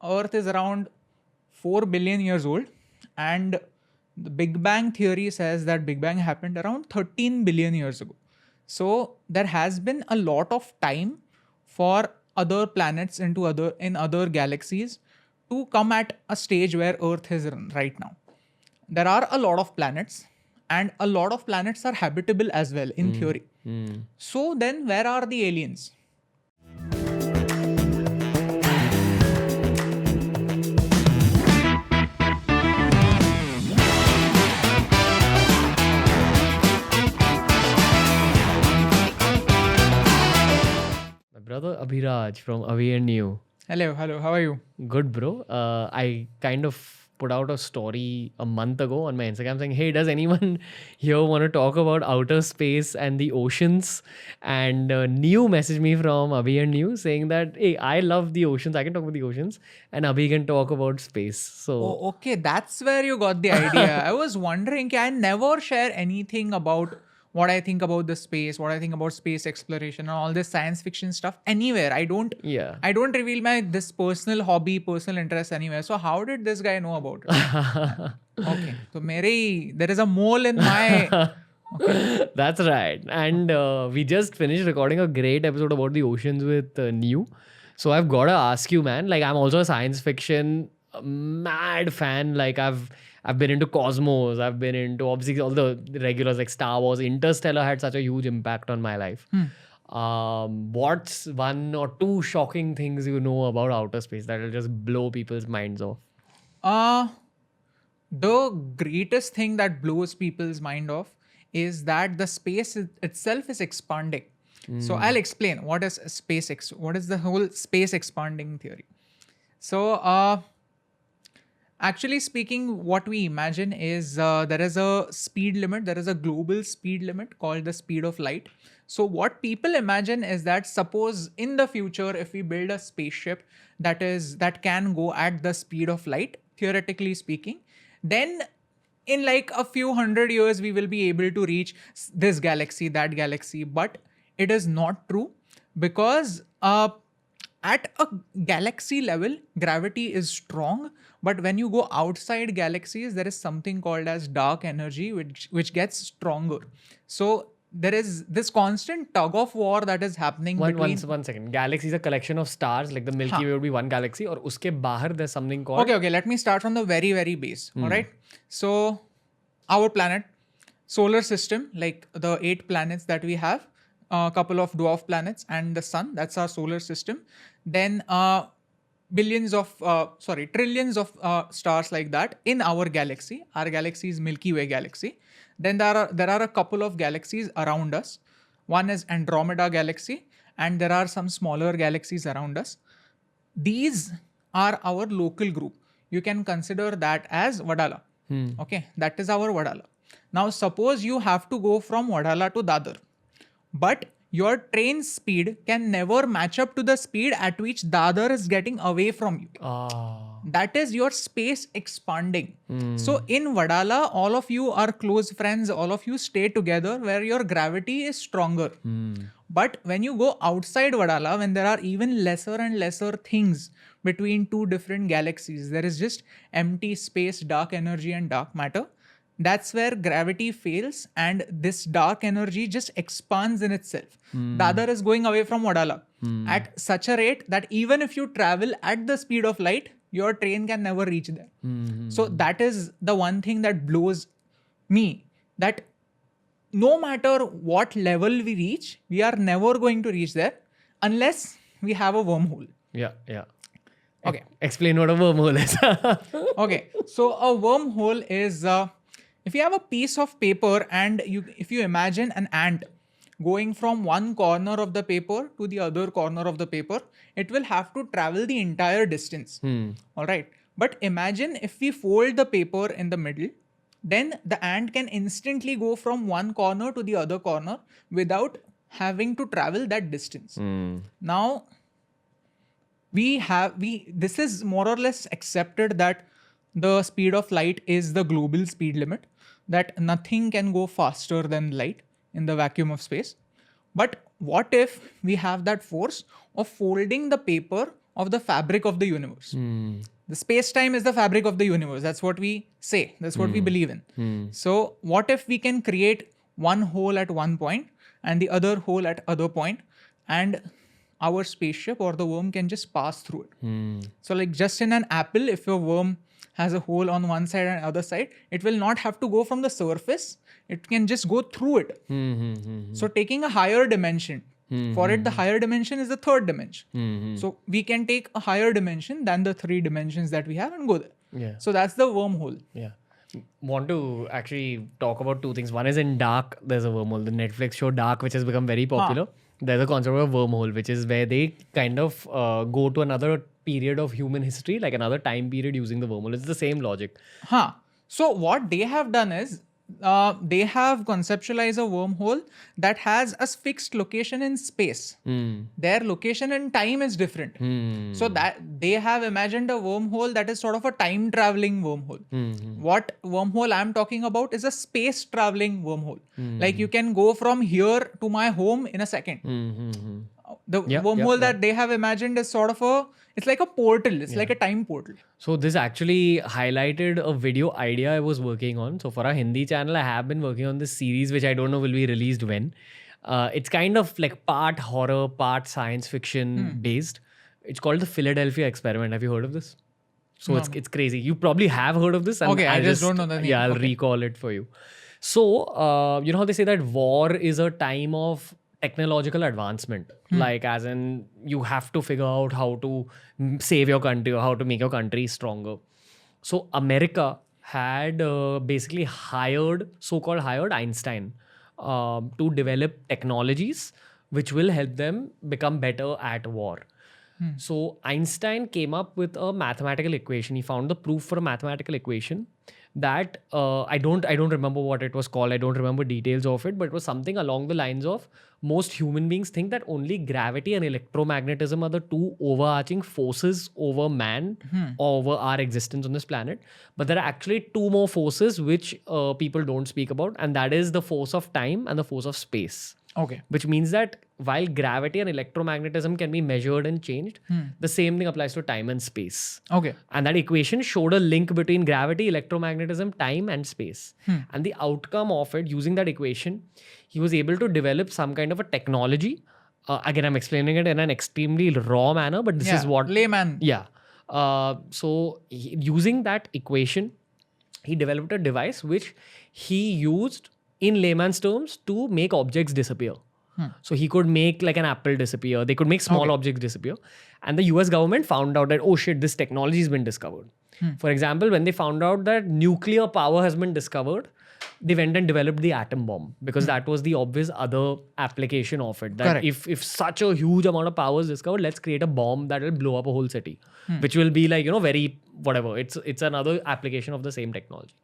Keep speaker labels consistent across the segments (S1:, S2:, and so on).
S1: Earth is around 4 billion years old, and the Big Bang theory says that Big Bang happened around 13 billion years ago. So there has been a lot of time for other planets in other galaxies to come at a stage where Earth is right now. There are a lot of planets, and a lot of planets are habitable as well in theory. So then where are the aliens?
S2: My brother Abhiraj from Abhi Niyu.
S1: Hello, how are you?
S2: Good, bro. I kind of put out a story a month ago on my Instagram saying, hey, does anyone here want to talk about outer space and the oceans? And Niyu messaged me from Abhi and Niyu saying that, hey, I love the oceans. I can talk about the oceans. And Abhi can talk about space. So,
S1: Oh, okay, that's where you got the idea. I was wondering, I never share anything about what I think about the space, what I think about space exploration and all this science fiction stuff anywhere. I don't reveal my this personal hobby, personal interest anywhere. So how did this guy know about it? Okay. So there is a mole in my okay.
S2: That's right. And we just finished recording a great episode about the oceans with Niyu. So I've got to ask you, man, like I'm also a science fiction mad fan. Like I've been into Cosmos. I've been into obviously all the regulars like Star Wars. Interstellar had such a huge impact on my life. What's one or two shocking things you know about outer space that will just blow people's minds off?
S1: The greatest thing that blows people's mind off is that the space itself is expanding. So I'll explain what is what is the whole space expanding theory. So actually speaking, what we imagine is there is a speed limit. There is a global speed limit called the speed of light. So what people imagine is that suppose in the future, if we build a spaceship that can go at the speed of light, theoretically speaking, then in like a few hundred years, we will be able to reach this galaxy, that galaxy. But it is not true because at a galaxy level, gravity is strong. But when you go outside galaxies, there is something called as dark energy, which gets stronger. So there is this constant tug of war that is happening between...
S2: One second. Galaxy is a collection of stars. Like the Milky Way would be one galaxy. Or uske bahar there's something called...
S1: Okay. Let me start from the very, very base. All right. So our planet, solar system, like the 8 planets that we have, a couple of dwarf planets and the sun, that's our solar system. Then trillions of stars like that in our galaxy. Our galaxy is Milky Way galaxy. Then there are a couple of galaxies around us. One is Andromeda galaxy, and there are some smaller galaxies around us. These are our local group. You can consider that as Wadala. Okay, that is our Wadala. Now suppose you have to go from Wadala to Dadar, but your train speed can never match up to the speed at which Dadar is getting away from you. That is your space expanding. So in Wadala, all of you are close friends, all of you stay together where your gravity is stronger. But when you go outside Wadala, when there are even lesser and lesser things between two different galaxies, there is just empty space, dark energy and dark matter. That's where gravity fails and this dark energy just expands in itself. Dadar is going away from Wadala at such a rate that even if you travel at the speed of light, your train can never reach there. So that is the one thing that blows me, that no matter what level we reach, we are never going to reach there unless we have a wormhole.
S2: Yeah.
S1: Okay.
S2: Explain what a wormhole is.
S1: Okay. So a wormhole is... if you have a piece of paper and if you imagine an ant going from one corner of the paper to the other corner of the paper, it will have to travel the entire distance. All right. But imagine if we fold the paper in the middle, then the ant can instantly go from one corner to the other corner without having to travel that distance. Now, this is more or less accepted that the speed of light is the global speed limit, that nothing can go faster than light in the vacuum of space. But what if we have that force of folding the paper of the fabric of the universe. The space-time is the fabric of the universe. That's what we say. That's what we believe in. So what if we can create one hole at one point and the other hole at other point, and our spaceship or the worm can just pass through it. So like just in an apple, if your worm has a hole on one side and other side, it will not have to go from the surface. It can just go through it. So taking a higher dimension, for it, the higher dimension is the third dimension. So we can take a higher dimension than the 3 dimensions that we have and go there.
S2: Yeah.
S1: So that's the wormhole.
S2: Yeah. Want to actually talk about 2 things. One is in Dark, there's a wormhole. The Netflix show Dark, which has become very popular. There's a concept of a wormhole, which is where they kind of go to another period of human history, like another time period using the wormhole. It's the same logic.
S1: So what they have done is, they have conceptualized a wormhole that has a fixed location in space. Their location in time is different. So that they have imagined a wormhole that is sort of a time traveling wormhole. What wormhole I'm talking about is a space traveling wormhole. Like you can go from here to my home in a second. The wormhole that they have imagined is sort of it's like a portal. It's like a time portal.
S2: So this actually highlighted a video idea I was working on. So for our Hindi channel, I have been working on this series, which I don't know will be released when. It's kind of like part horror, part science fiction based. It's called the Philadelphia Experiment. Have you heard of this? So it's crazy. You probably have heard of this. And
S1: Okay, I just don't know the name.
S2: Yeah, I'll recall it for you. So, you know how they say that war is a time of technological advancement, like as in you have to figure out how to save your country or how to make your country stronger. So America had basically so-called hired Einstein to develop technologies which will help them become better at war. So Einstein came up with a mathematical equation. He found the proof for a mathematical equation that I don't remember what it was called. I don't remember details of it, but it was something along the lines of most human beings think that only gravity and electromagnetism are the 2 overarching forces over man or over our existence on this planet. But there are actually 2 more forces which people don't speak about, and that is the force of time and the force of space.
S1: Okay.
S2: Which means that while gravity and electromagnetism can be measured and changed, the same thing applies to time and space.
S1: Okay.
S2: And that equation showed a link between gravity, electromagnetism, time, and space. And the outcome of it, using that equation, he was able to develop some kind of a technology. Again, I'm explaining it in an extremely raw manner, but this is what...
S1: layman.
S2: Yeah. So using that equation, he developed a device which he used in layman's terms to make objects disappear. So he could make like an apple disappear. They could make small objects disappear. And the US government found out that, oh shit, this technology has been discovered. For example, when they found out that nuclear power has been discovered, they went and developed the atom bomb, because that was the obvious other application of it. That if such a huge amount of power is discovered, let's create a bomb that will blow up a whole city, which will be like, very whatever. It's another application of the same technology.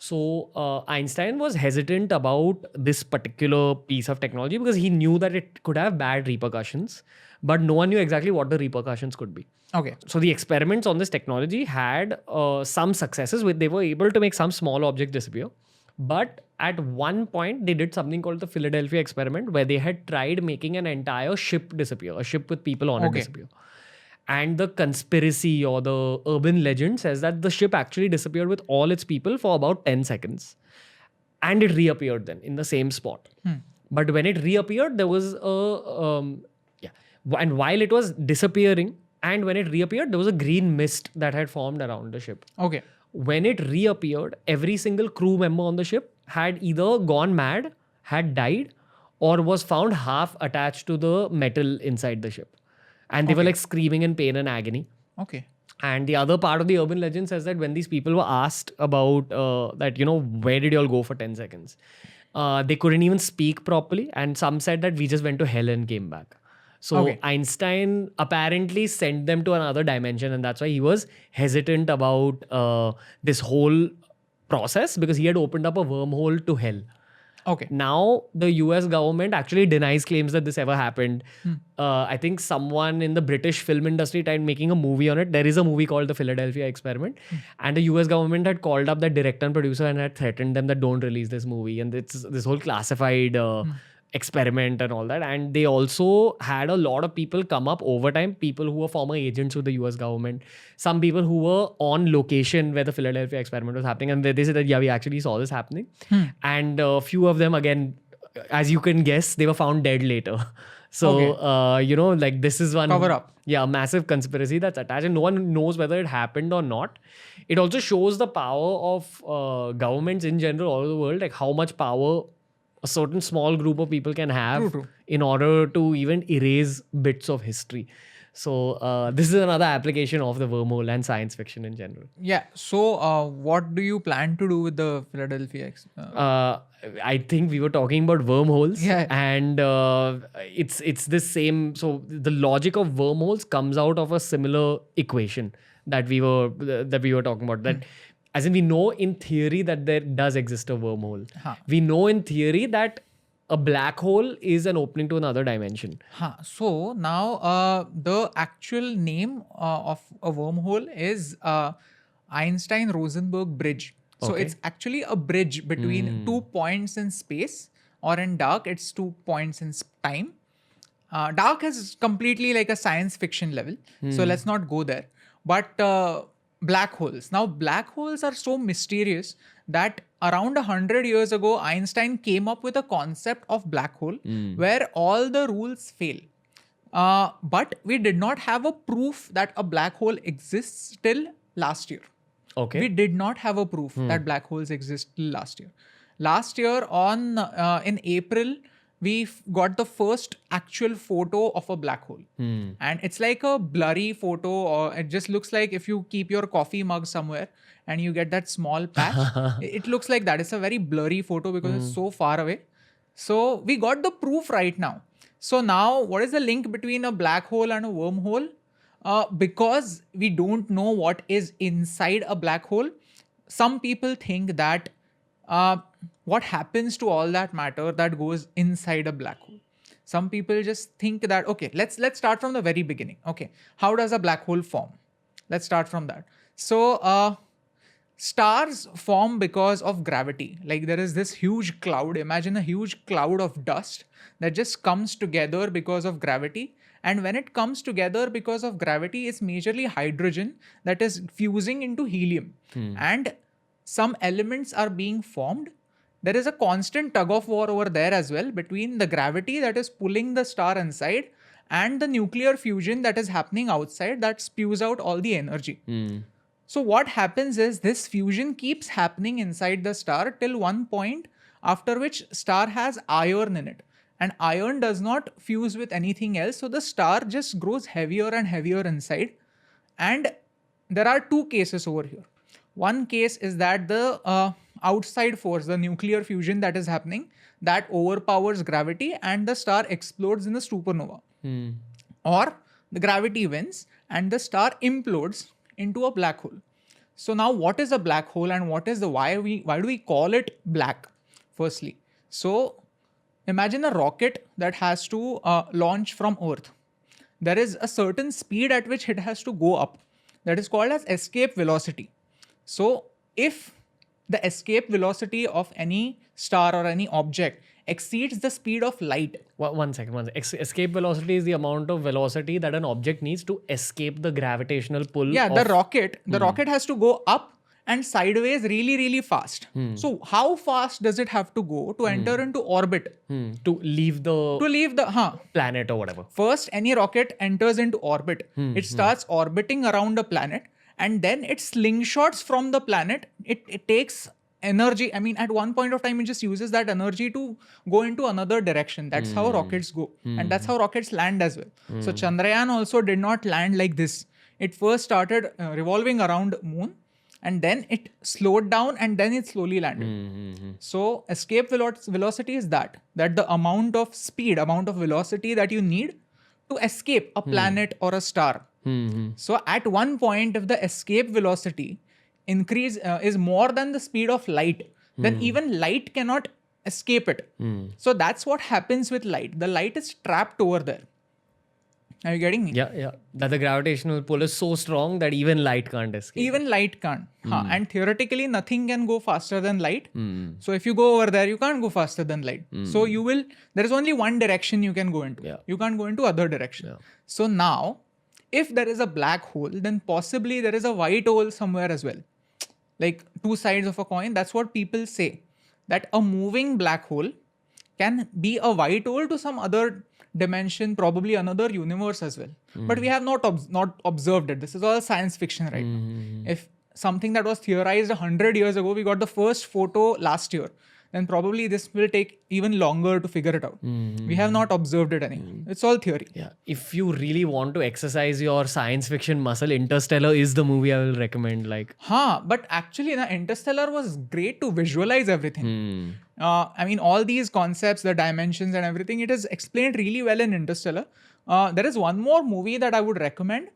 S2: So Einstein was hesitant about this particular piece of technology because he knew that it could have bad repercussions, but no one knew exactly what the repercussions could be.
S1: Okay.
S2: So the experiments on this technology had some successes where they were able to make some small object disappear. But at one point, they did something called the Philadelphia Experiment, where they had tried making an entire ship disappear, a ship with people on it disappear. And the conspiracy or the urban legend says that the ship actually disappeared with all its people for about 10 seconds. And it reappeared then in the same spot. But when it reappeared, there was and while it was disappearing and when it reappeared, there was a green mist that had formed around the ship.
S1: Okay.
S2: When it reappeared, every single crew member on the ship had either gone mad, had died, or was found half attached to the metal inside the ship. And they were like screaming in pain and agony.
S1: Okay.
S2: And the other part of the urban legend says that when these people were asked about that, where did you all go for 10 seconds? They couldn't even speak properly. And some said that we just went to hell and came back. So Einstein apparently sent them to another dimension. And that's why he was hesitant about this whole process, because he had opened up a wormhole to hell.
S1: Okay.
S2: Now, the US government actually denies claims that this ever happened. I think someone in the British film industry tried making a movie on it. There is a movie called The Philadelphia Experiment. And the US government had called up the director and producer and had threatened them that don't release this movie. And it's this whole classified experiment and all that. And they also had a lot of people come up over time, people who were former agents of the US government, some people who were on location where the Philadelphia experiment was happening. And they said that, yeah, we actually saw this happening. And a few of them, again, as you can guess, they were found dead later. So, like this is one
S1: Cover up.
S2: Yeah, massive conspiracy that's attached, and no one knows whether it happened or not. It also shows the power of governments in general all over the world, like how much power a certain small group of people can have
S1: True.
S2: in order to even erase bits of history. So this is another application of the wormhole and science fiction in general.
S1: Yeah. So, what do you plan to do with the Philadelphia?
S2: I think we were talking about wormholes,
S1: Yeah.
S2: and it's the same. So the logic of wormholes comes out of a similar equation that we were talking about. That as in, we know in theory that there does exist a wormhole. We know in theory that a black hole is an opening to another dimension.
S1: So now the actual name of a wormhole is Einstein-Rosenberg bridge. So
S2: Okay.
S1: it's actually a bridge between 2 points in space, or in dark, it's 2 points in time. Dark is completely like a science fiction level. So let's not go there. But black holes. Now, black holes are so mysterious that around 100 years ago, Einstein came up with a concept of black hole where all the rules fail. But we did not have a proof that a black hole exists till last year.
S2: Okay.
S1: We did not have a proof that black holes exist till last year. Last year in April, we got the first actual photo of a black hole. And it's like a blurry photo, or it just looks like if you keep your coffee mug somewhere and you get that small patch, it looks like that. It's a very blurry photo because it's so far away. So we got the proof right now. So now what is the link between a black hole and a wormhole? Because we don't know what is inside a black hole, some people think that what happens to all that matter that goes inside a black hole. Some people just think that, okay, let's start from the very beginning. Okay, how does a black hole form? Let's start from that. So stars form because of gravity. Like there is this huge cloud. Imagine a huge cloud of dust that just comes together because of gravity. And when it comes together because of gravity, it's majorly hydrogen that is fusing into helium. And some elements are being formed. There is a constant tug of war over there as well between the gravity that is pulling the star inside and the nuclear fusion that is happening outside that spews out all the energy. So what happens is this fusion keeps happening inside the star till one point after which star has iron in it. And iron does not fuse with anything else. So the star just grows heavier and heavier inside. And there are two cases over here. One case is that the outside force, the nuclear fusion that is happening, that overpowers gravity and the star explodes in a supernova. Or the gravity wins and the star implodes into a black hole. So now what is a black hole and what is the why do we call it black? Firstly, so imagine a rocket that has to launch from Earth. There is a certain speed at which it has to go up. That is called as escape velocity. So if the escape velocity of any star or any object exceeds the speed of light.
S2: One second. Escape velocity is the amount of velocity that an object needs to escape the gravitational pull.
S1: Yeah, the rocket has to go up and sideways really, really fast. So how fast does it have to go to enter into orbit?
S2: To leave the planet or whatever.
S1: First, any rocket enters into orbit. It starts orbiting around a planet and then it slingshots from the planet. It takes energy. I mean, at one point of time, it just uses that energy to go into another direction. That's how rockets go. And that's how rockets land as well. So Chandrayaan also did not land like this. It first started revolving around moon. And then it slowed down and then it slowly landed. So escape velocity is that the amount of speed, amount of velocity that you need to escape a planet or a star. So at one point, if the escape velocity increase is more than the speed of light, then even light cannot escape it. So that's what happens with light. The light is trapped over there. Are you getting me?
S2: Yeah. That the gravitational pull is so strong that even light can't escape.
S1: Even light can't. And theoretically, nothing can go faster than light. So if you go over there, you can't go faster than light. So there is only one direction you can go into.
S2: Yeah.
S1: You can't go into other direction.
S2: Yeah.
S1: So now, if there is a black hole, then possibly there is a white hole somewhere as well. Like two sides of a coin. That's what people say. That a moving black hole can be a white hole to some other dimension, probably another universe as well. But we have not observed it. This is all science fiction right now. If something that was theorized 100 years ago, we got the first photo last year, then probably this will take even longer to figure it out. We have not observed it anymore. It's all theory.
S2: Yeah. If you really want to exercise your science fiction muscle, Interstellar is the movie I will recommend. Like,
S1: But actually, Interstellar was great to visualize everything. I mean, all these concepts, the dimensions and everything, it is explained really well in Interstellar. There is one more movie that I would recommend.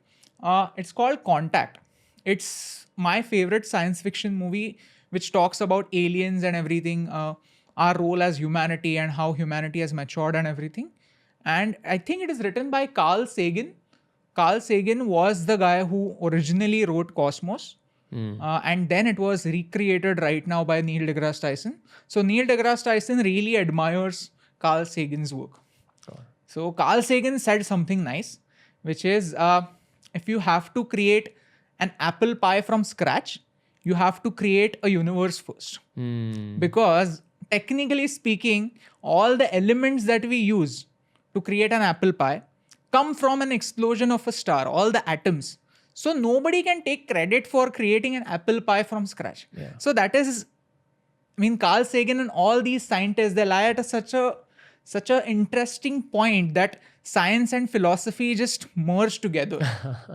S1: It's called Contact. It's my favorite science fiction movie, which talks about aliens and everything, our role as humanity and how humanity has matured and everything. And I think it is written by Carl Sagan. Carl Sagan was the guy who originally wrote Cosmos. And then it was recreated right now by Neil deGrasse Tyson. So Neil deGrasse Tyson really admires Carl Sagan's work. So Carl Sagan said something nice, which is if you have to create an apple pie from scratch, you have to create a universe first. Because technically speaking, all the elements that we use to create an apple pie come from an explosion of a star, all the atoms. So nobody can take credit for creating an apple pie from scratch.
S2: Yeah.
S1: So that is, I mean, Carl Sagan and all these scientists, they lie at such a interesting point that science and philosophy just merge together.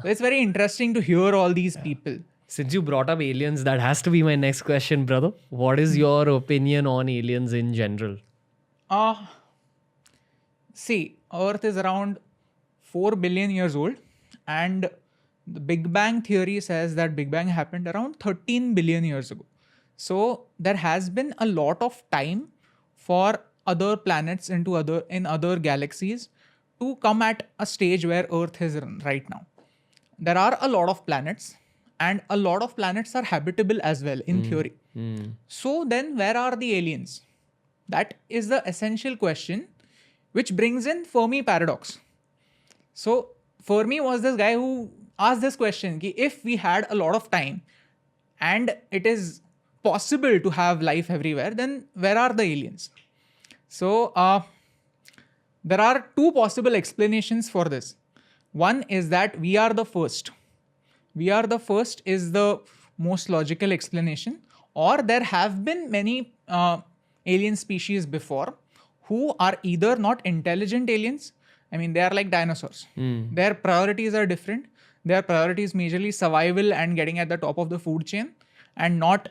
S1: So it's very interesting to hear all these people.
S2: since you brought up aliens, that has to be my next question, brother. What is your opinion on aliens in general?
S1: See, Earth is around 4 billion years old, and the Big Bang theory says that Big Bang happened around 13 billion years ago. So there has been a lot of time for other planets in other galaxies to come at a stage where Earth is right now. There are a lot of planets, and a lot of planets are habitable as well in theory. So then where are the aliens? That is the essential question, which brings in Fermi paradox. So Fermi was this guy who asked this question, ki if we had a lot of time and it is possible to have life everywhere, then where are the aliens? So there are two possible explanations for this. One is that we are the first. We are the first is the most logical explanation. Or there have been many alien species before who are either not intelligent aliens. I mean, they are like dinosaurs. Their priorities are different. Their priorities majorly survival and getting at the top of the food chain, and not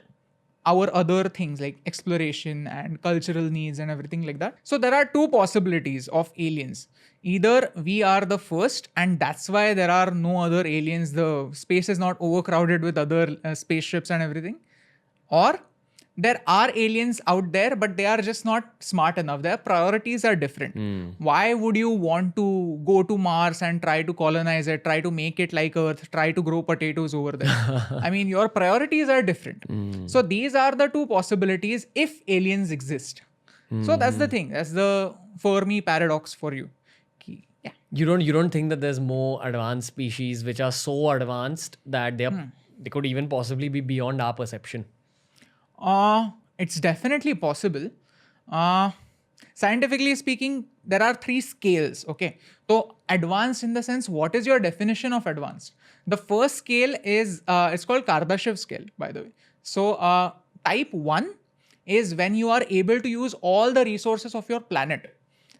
S1: our other things like exploration and cultural needs and everything like that. So there are two possibilities of aliens. Either we are the first and that's why there are no other aliens, the space is not overcrowded with other spaceships and everything. Or there are aliens out there, but they are just not smart enough. Their priorities are different. Why would you want to go to Mars and try to colonize it, try to make it like Earth, try to grow potatoes over there? I mean, your priorities are different. So these are the two possibilities if aliens exist. So that's the thing. That's the Fermi paradox for you. Yeah.
S2: You don't think that there's more advanced species which are so advanced that they could even possibly be beyond our perception?
S1: It's definitely possible. Scientifically speaking, there are 3 scales. Okay. So advanced in the sense, what is your definition of advanced? The first scale is, it's called Kardashev scale, by the way. So type 1 is when you are able to use all the resources of your planet.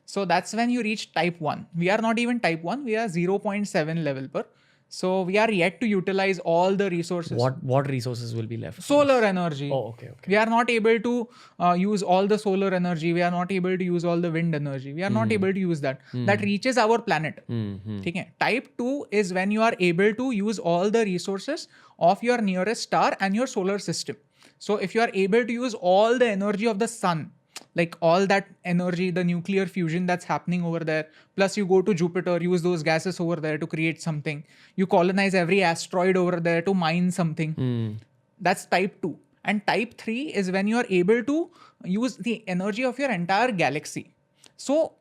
S1: So that's when you reach type 1. We are not even type 1. We are 0.7 level per. So we are yet to utilize all the resources.
S2: What resources will be left?
S1: Solar energy.
S2: Oh, okay.
S1: We are not able to use all the solar energy. We are not able to use all the wind energy. We are not able to use that. That reaches our planet. Okay. Type 2 is when you are able to use all the resources of your nearest star and your solar system. So if you are able to use all the energy of the sun, like all that energy, the nuclear fusion that's happening over there. Plus, you go to Jupiter, use those gases over there to create something. You colonize every asteroid over there to mine something. That's type 2. And type 3 is when you are able to use the energy of your entire galaxy. So,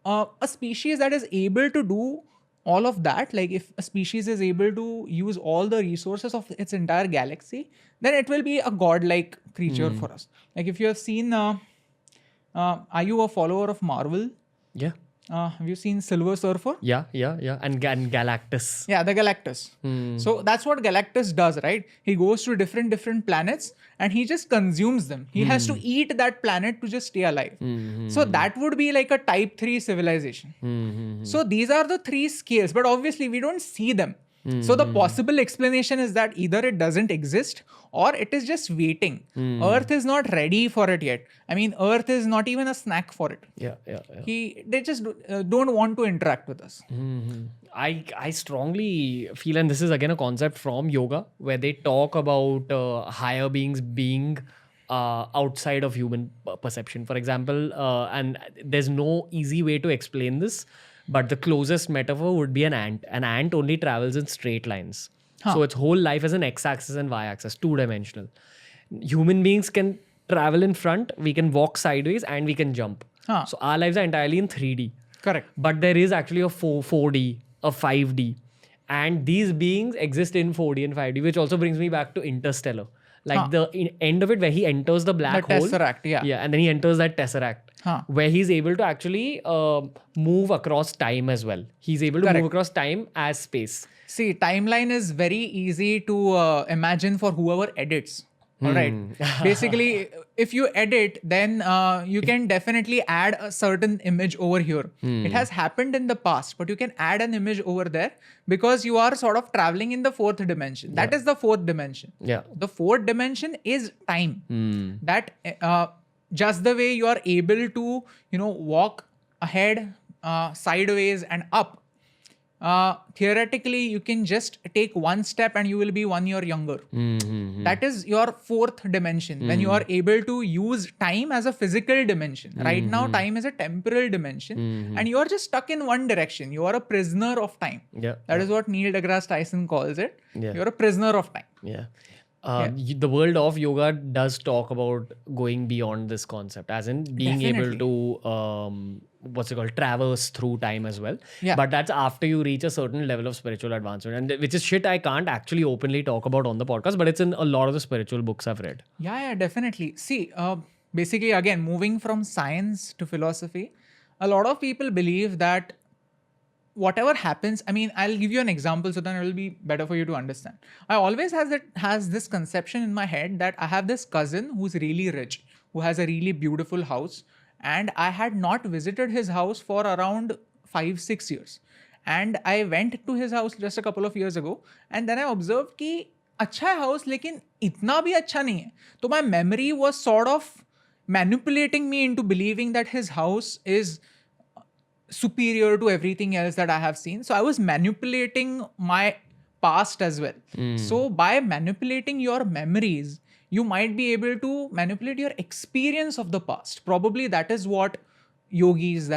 S1: a species that is able to do all of that, like if a species is able to use all the resources of its entire galaxy, then it will be a godlike creature for us. Like if you have seen, are you a follower of Marvel?
S2: Yeah.
S1: Have you seen Silver Surfer?
S2: Yeah. And Galactus.
S1: Yeah, the Galactus. So that's what Galactus does, right? He goes to different planets and he just consumes them. He has to eat that planet to just stay alive. So that would be like a type 3 civilization. So these are the 3 scales, but obviously we don't see them. So the possible explanation is that either it doesn't exist or it is just waiting. Earth is not ready for it yet. I mean, Earth is not even a snack for it.
S2: Yeah.
S1: They just don't want to interact with us.
S2: I strongly feel, and this is again a concept from yoga, where they talk about higher beings being outside of human perception. For example, and there's no easy way to explain this, but the closest metaphor would be an ant. An ant only travels in straight lines. So its whole life is an x-axis and y-axis, 2-dimensional. Human beings can travel in front, we can walk sideways, and we can jump. So our lives are entirely in 3D.
S1: Correct.
S2: But there is actually a 4D, a 5D. And these beings exist in 4D and 5D, which also brings me back to Interstellar. Like the end of it, where he enters the black hole.
S1: The Tesseract, yeah.
S2: Yeah, and then he enters that Tesseract, where he's able to actually move across time as well. He's able to move across time as space.
S1: See, timeline is very easy to imagine for whoever edits. All right. Basically, if you edit, then you can definitely add a certain image over here. It has happened in the past, but you can add an image over there because you are sort of traveling in the 4th dimension. That is the 4th dimension.
S2: Yeah.
S1: The 4th dimension is time. That just the way you are able to, walk ahead, sideways, and up. Theoretically, you can just take one step and you will be 1 year younger. That is your 4th dimension, when you are able to use time as a physical dimension. Right now, time is a temporal dimension and you are just stuck in one direction. You are a prisoner of time. That is what Neil deGrasse Tyson calls it. You're a prisoner of time.
S2: The world of yoga does talk about going beyond this concept, as in being able to traverse through time as well. But that's after you reach a certain level of spiritual advancement, and which is shit I can't actually openly talk about on the podcast, but it's in a lot of the spiritual books I've read.
S1: Yeah, definitely. See, basically, again, moving from science to philosophy, a lot of people believe that whatever happens, I mean, I'll give you an example so then it will be better for you to understand. I always has this conception in my head that I have this cousin who's really rich, who has a really beautiful house, and I had not visited his house for around 5-6 years. And I went to his house just a couple of years ago, and then I observed कि अच्छा है house लेकिन इतना भी अच्छा नहीं है. So my memory was sort of manipulating me into believing that his house is superior to everything else that I have seen. So I was manipulating my past as well. So by manipulating your memories, you might be able to manipulate your experience of the past. Probably that is what yogis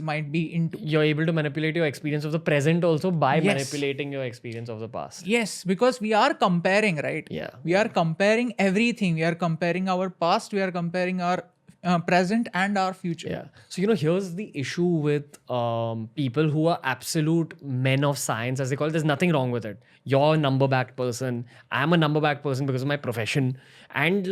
S1: might be into.
S2: You're able to manipulate your experience of the present also by manipulating your experience of the past.
S1: Yes, because we are comparing, right?
S2: Yeah.
S1: We are comparing everything. We are comparing our past. We are comparing our present and our future.
S2: Yeah. So, here's the issue with people who are absolute men of science, as they call it. There's nothing wrong with it. You're a number-backed person. I'm a number-backed person because of my profession. And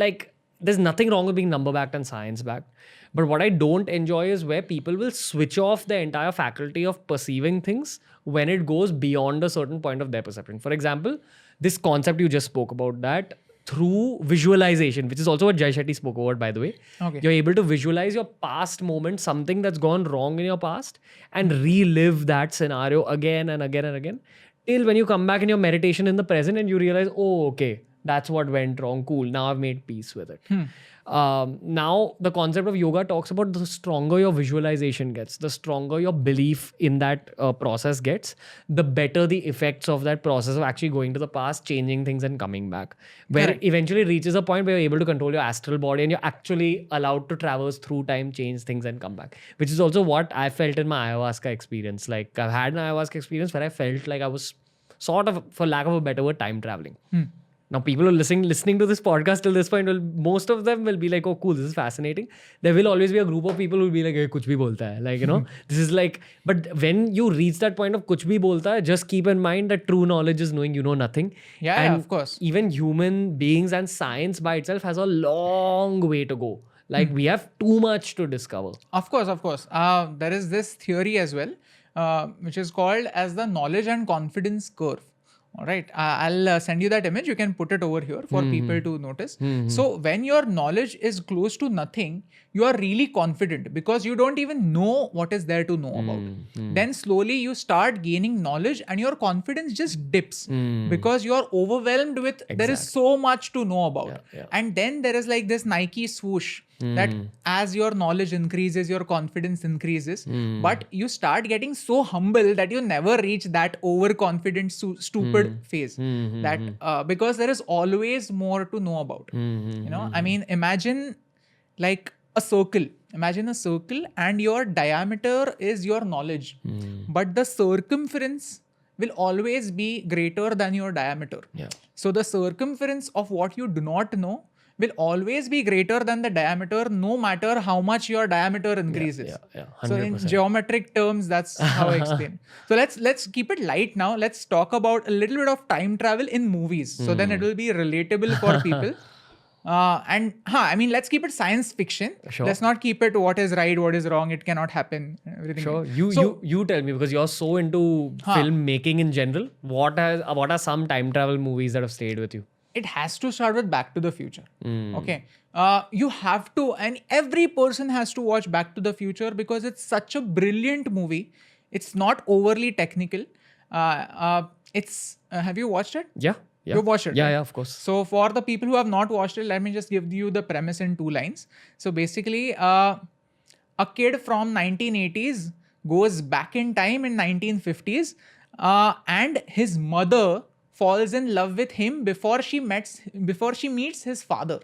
S2: there's nothing wrong with being number-backed and science-backed. But what I don't enjoy is where people will switch off the entire faculty of perceiving things when it goes beyond a certain point of their perception. For example, this concept you just spoke about, that through visualization, which is also what Jai Shetty spoke about, by the way.
S1: Okay.
S2: You're able to visualize your past moment, something that's gone wrong in your past, and relive that scenario again and again and again, till when you come back in your meditation in the present and you realize, oh, okay, That's what went wrong. Cool. Now I've made peace with it. Now the concept of yoga talks about the stronger your visualization gets, the stronger your belief in that process gets, the better the effects of that process of actually going to the past, changing things and coming back. Where
S1: Correct.
S2: it eventually reaches a point where you're able to control your astral body and you're actually allowed to traverse through time, change things and come back. Which is also what I felt in my ayahuasca experience. Like I've had an ayahuasca experience where I felt like I was sort of, for lack of a better word, time traveling. Now, people who are listening to this podcast till this point, most of them will be like, oh, cool, this is fascinating. There will always be a group of people who will be like, hey, kuch bhi bolta hai. Like, this is like, but when you reach that point of kuch bhi bolta hai, just keep in mind that true knowledge is knowing you know nothing.
S1: Yeah, of course.
S2: Even human beings and science by itself has a long way to go. Like, we have too much to discover.
S1: Of course. There is this theory as well, which is called as the knowledge and confidence curve. All right, I'll send you that image. You can put it over here for people to notice. So when your knowledge is close to nothing, you are really confident because you don't even know what is there to know about. Then slowly you start gaining knowledge and your confidence just dips because you are overwhelmed with there is so much to know about. And then there is like this Nike swoosh that as your knowledge increases, your confidence increases, but you start getting so humble that you never reach that overconfident, stupid phase. That because there is always more to know about. I mean, imagine like a circle. Imagine a circle and your diameter is your knowledge, but the circumference will always be greater than your diameter. So the circumference of what you do not know will always be greater than the diameter, no matter how much your diameter increases. So in geometric terms, that's how I explain. So let's keep it light now. Let's talk about a little bit of time travel in movies. So then it will be relatable for people. I mean, let's keep it science fiction. Let's not keep it what is right, what is wrong. It cannot happen. Everything.
S2: Sure. You tell me, because you're so into filmmaking in general. What are some time travel movies that have stayed with you?
S1: It has to start with Back to the Future. Okay. You have to, and every person has to watch Back to the Future because it's such a brilliant movie. It's not overly technical. Have you watched it?
S2: Yeah.
S1: You watched it?
S2: Yeah,
S1: right?
S2: yeah, of course.
S1: So for the people who have not watched it, let me just give you the premise in 2 lines. So basically, a kid from 1980s goes back in time in 1950s, and his mother falls in love with him before she meets his father.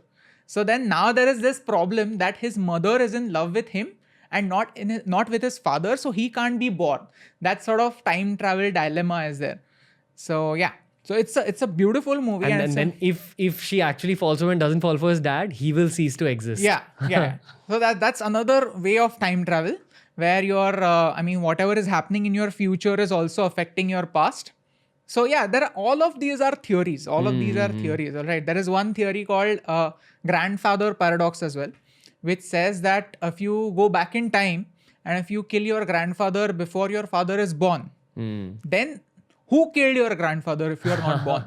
S1: So then now there is this problem that his mother is in love with him and not with his father, so he can't be born. That sort of time travel dilemma is there. So yeah. So it's a beautiful movie.
S2: And then if she actually falls for and doesn't fall for his dad, he will cease to exist.
S1: Yeah. So that's another way of time travel where your whatever is happening in your future is also affecting your past. So yeah, all of these are theories. All of these are theories. All right. There is one theory called grandfather paradox as well, which says that if you go back in time and if you kill your grandfather before your father is born, then who killed your grandfather if you are not born?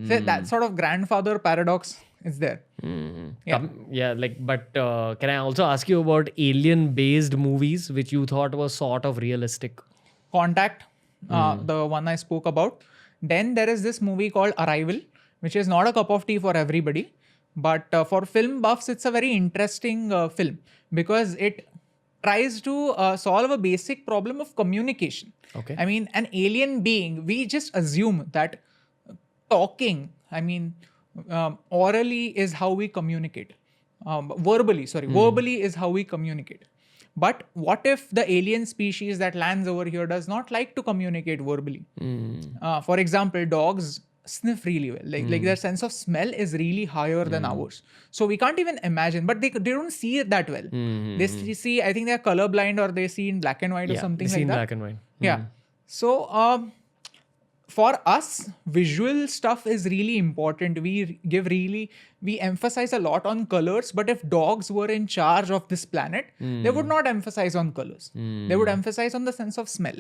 S1: So that sort of grandfather paradox is there.
S2: But can I also ask you about alien-based movies which you thought were sort of realistic?
S1: Contact, the one I spoke about. Then there is this movie called Arrival, which is not a cup of tea for everybody. But for film buffs, it's a very interesting film because it tries to solve a basic problem of communication.
S2: Okay.
S1: I mean, an alien being, we just assume that talking, orally is how we communicate. Verbally is how we communicate. But what if the alien species that lands over here does not like to communicate verbally? For example, dogs sniff really well. Like their sense of smell is really higher than ours. So we can't even imagine, but they don't see it that well. They see, I think they're colorblind or they see in black and white or something like that.
S2: They see in black and white.
S1: Yeah. So for us, visual stuff is really important. We emphasize a lot on colors, but if dogs were in charge of this planet, they would not emphasize on colors. They would emphasize on the sense of smell.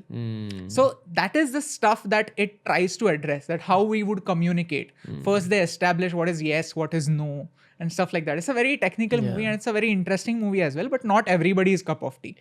S1: So that is the stuff that it tries to address, that how we would communicate. First, they establish what is yes, what is no, and stuff like that. It's a very technical movie and it's a very interesting movie as well, but not everybody's cup of tea.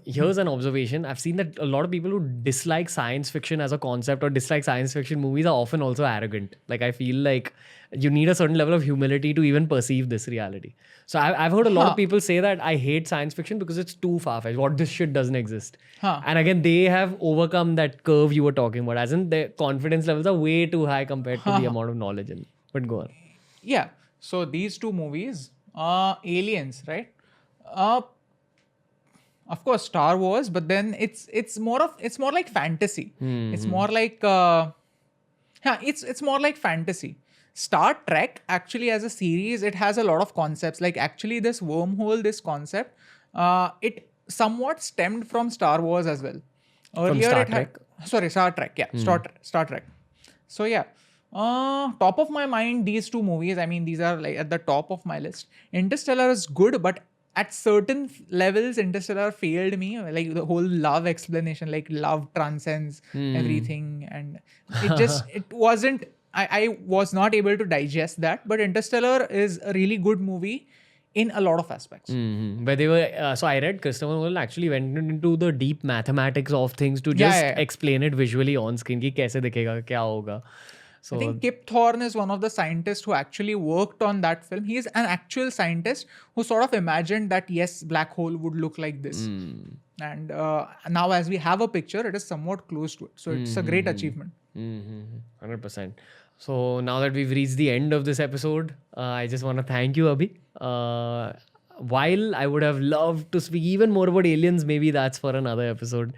S2: Here's an observation. I've seen that a lot of people who dislike science fiction as a concept or dislike science fiction movies are often also arrogant. Like, I feel like you need a certain level of humility to even perceive this reality. So I've heard a lot of people say that I hate science fiction because it's too far-fetched. What, this shit doesn't exist. And again, they have overcome that curve you were talking about. As in, their confidence levels are way too high compared to the amount of knowledge. But go on.
S1: Yeah. So these two movies, Aliens, right? Of course, Star Wars, but then it's more like fantasy. It's more like it's more like fantasy. Star Trek actually as a series, it has a lot of concepts. Like actually, this wormhole, this concept, it somewhat stemmed from Star Wars as well. Earlier,
S2: Star
S1: it
S2: Trek?
S1: Star Trek. Yeah, Star Trek. So yeah. Top of my mind, these two movies, I mean, these are like at the top of my list. Interstellar is good, but at certain levels, Interstellar failed me. Like the whole love explanation, like love transcends everything. And it wasn't, I was not able to digest that. But Interstellar is a really good movie in a lot of aspects.
S2: But they were, so I read Christopher Nolan actually went into the deep mathematics of things to just explain it visually on screen. Ki kaise dikhega, kya hoga. So,
S1: I think Kip Thorne is one of the scientists who actually worked on that film. He is an actual scientist who sort of imagined that, yes, black hole would look like this. And now as we have a picture, it is somewhat close to it. So it's a great achievement.
S2: 100%. So now that we've reached the end of this episode, I just want to thank you, Abhi. While I would have loved to speak even more about aliens, maybe that's for another episode.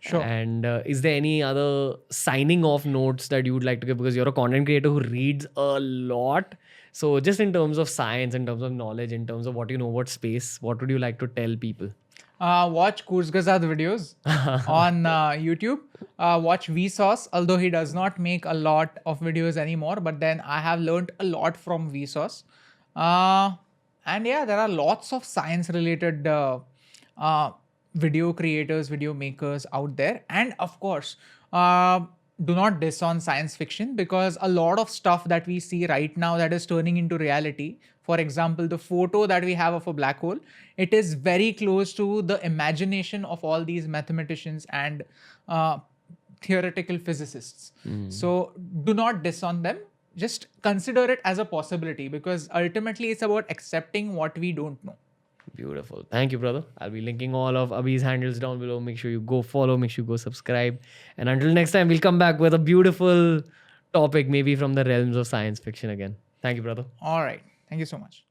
S1: Sure.
S2: And is there any other signing off notes that you would like to give? Because you're a content creator who reads a lot. So just in terms of science, in terms of knowledge, in terms of what you know about space, what would you like to tell people?
S1: Watch Kurzgesagt videos on YouTube. Watch Vsauce, although he does not make a lot of videos anymore. But then I have learned a lot from Vsauce. And yeah, there are lots of science related video creators, video makers out there. And of course, do not diss on science fiction, because a lot of stuff that we see right now that is turning into reality, for example, the photo that we have of a black hole, it is very close to the imagination of all these mathematicians and theoretical physicists. So do not diss on them. Just consider it as a possibility, because ultimately it's about accepting what we don't know.
S2: Beautiful. Thank you, brother. I'll be linking all of Abhi's handles down below. Make sure you go follow, make sure you go subscribe. And until next time, we'll come back with a beautiful topic, maybe from the realms of science fiction again. Thank you, brother.
S1: All right. Thank you so much.